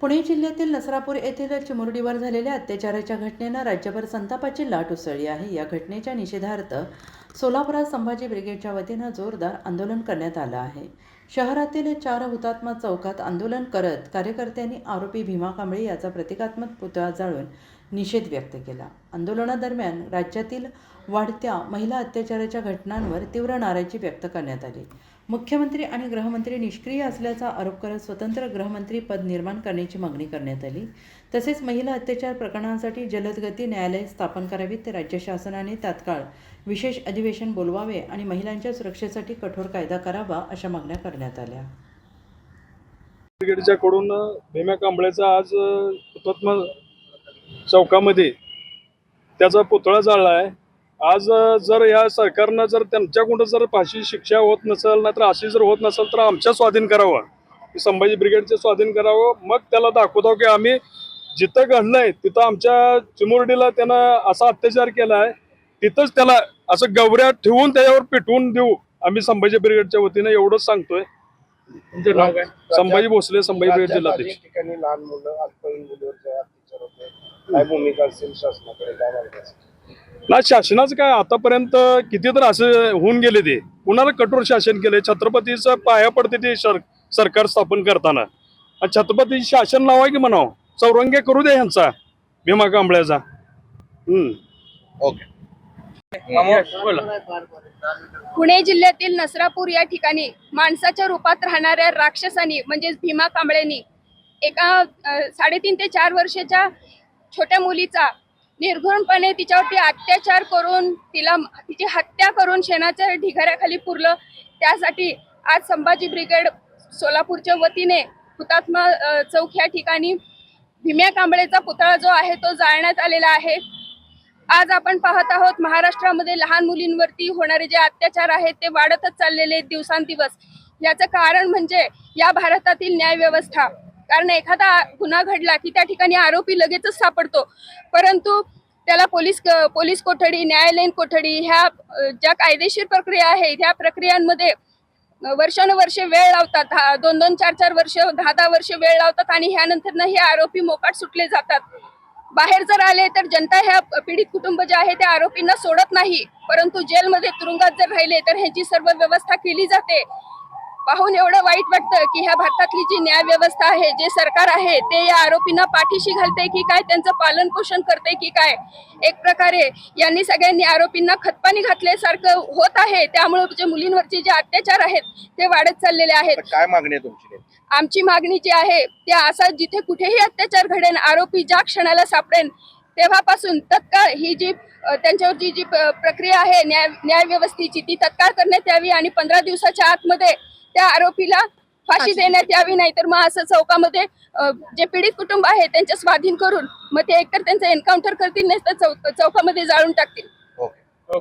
पुणे जिल्ह्यातील नसरापूर येथील चिमुरडीवर झालेल्या अत्याचाराच्या घटनेनं राज्यभर संतापाची लाट उसळली आहे। या घटनेच्या निषेधार्थ सोलापुरात संभाजी ब्रिगेडच्या वतीनं जोरदार आंदोलन करण्यात आलं आहे। शहरातील 4 हुतात्मा चौकात आंदोलन करत कार्यकर्त्यांनी आरोपी भीमा कांबळे याचा प्रतिकात्मक पुतळा जाळून निषेध व्यक्त केला। आंदोलनादरम्यान राज्यातील वाढत्या महिला अत्याचाराच्या घटनांवर तीव्र नाराजी व्यक्त करण्यात आली। मुख्यमंत्री आणि गृहमंत्री निष्क्रिय असल्याचा आरोप करत स्वतंत्र गृहमंत्री पद निर्माण करण्याची मागणी करण्यात आली। तसेच महिला अत्याचार प्रकरणांसाठी जलदगती न्यायालय स्थापन करावीत, राज्य शासनाने तात्काळ विशेष अधिवेशन बोलवावे आणि महिलांच्या सुरक्षेसाठी कठोर कायदा करावा अशा मागण्या करण्यात आल्या। ब्रिगेडच्या कडून भीमा कांबळेचा आज हुतात्मा चौकामध्ये त्याचा पुतळा जाळला आहे। आज जर या सरकारनं जर त्यांच्याकडून जर फाशी शिक्षा होत नसेल, नाहीतर अशी जर होत नसेल तर आमच्या स्वाधीन करावं, संभाजी ब्रिगेडचे स्वाधीन करावं। मग त्याला दाखवतो की आम्ही जिथं घडलंय तिथं आमच्या चिमुरडीला त्यानं असा अत्याचार केला आहे, तिथंच त्याला असं गवऱ्या ठेवून त्याच्यावर पेटवून देऊ आम्ही संभाजी ब्रिगेडच्या वतीनं एवढंच सांगतोय। तुमचं नाव काय? संभाजी भोसले, संभाजी ब्रिगेड जिल्हाध्यक्ष। ठिकाणी लहान मुलं अल्पवयीन मुलीवर अत्याचार होते, काय भूमिका असेल शासनाकडे, काय मागणी असेल? ना शासनाचं काय, आतापर्यंत किती तर असं होऊन गेले, ते कुणाला कठोर शासन केले। छत्रपतीचं पाया पडते ते सरकार स्थापन करताना, आणि छत्रपती शासन नाव आहे की म्हणावं, चौरंग्या करू दे ह्यांचा भीमा कांबळ्याचा। ओके। पुणे जिल्ह्यातील नसरापूर या ठिकाणी माणसाच्या रूपात राहणाऱ्या राक्षसांनी म्हणजेच भीमा कांबळेंनी एका 3.5 ते 4 वर्षाच्या छोट्या मुलीचा निर्घृणपणे तिच्यावरती अत्याचार करून तिची हत्या करून शेणाच्या ढिगाऱ्याखाली पुरलं। त्यासाठी आज संभाजी ब्रिगेड सोलापूरच्या वतीने हुतात्मा चौक या ठिकाणी भीमा कांबळेचा पुतळा जो आहे तो जाळण्यात आलेला आहे। आज आपण पाहत आहोत महाराष्ट्रामध्ये लहान मुलींवरती होणारे जे अत्याचार आहेत ते वाढतच चाललेले दिवसांदिवस। याचं कारण म्हणजे या भारतातील न्याय व्यवस्था। कारण एखादा गुन्हा घडला की त्या ठिकाणी आरोपी लगेचच सापडतो, परंतु त्याला पोलीस कोठडी, न्यायालयीन कोठडी ह्या ज्या कायदेशीर प्रक्रिया आहेत ह्या प्रक्रियांमध्ये वर्षानुवर्षे वेळ लावतात। 2-2, 4-4 वर्ष, 10-10 वर्ष वेळ लावतात आणि ह्यानंतर हे आरोपी मोकाट सुटले जातात। बाहेर जर आले तर जनता ह्या पीडित कुटुंब जे आहे त्या आरोपींना सोडत नाही, परंतु जेलमध्ये तुरुंगात जर राहिले तर ह्याची सर्व व्यवस्था केली जाते। पाहून एवढं वाईट वाटतं की ह्या भारतातली जी न्याय व्यवस्था आहे, जे सरकार आहे ते या आरोपींना पाठीशी घालते की काय, त्यांचं पालन पोषण करते की काय। एक प्रकारे यांनी सगळ्यांनी आरोपींना खतपाणी घातल्यासारखं होत आहे। त्यामुळे जे मुलींवरचे जे अत्याचार आहेत ते वाढत चाललेले आहेत। काय मागणी आहे तुमची? आमची मागणी जी आहे त्या असा जिथे कुठेही अत्याचार घडेल, आरोपी ज्या क्षणाला सापडेल तेव्हापासून तत्काळ ही जी त्यांच्यावरची जी प्रक्रिया आहे न्याय व्यवस्थेची ती तत्काळ करण्यात यावी आणि 15 दिवसाच्या आतमध्ये त्या आरोपीला फाशी देण्यात यावी। नाही तर मग असं चौकामध्ये जे पीडित कुटुंब आहे त्यांच्या स्वाधीन करून मग ते एकतर त्यांचं एन्काउंटर करतील, नाही तर चौकामध्ये जाळून टाकतील। ओके।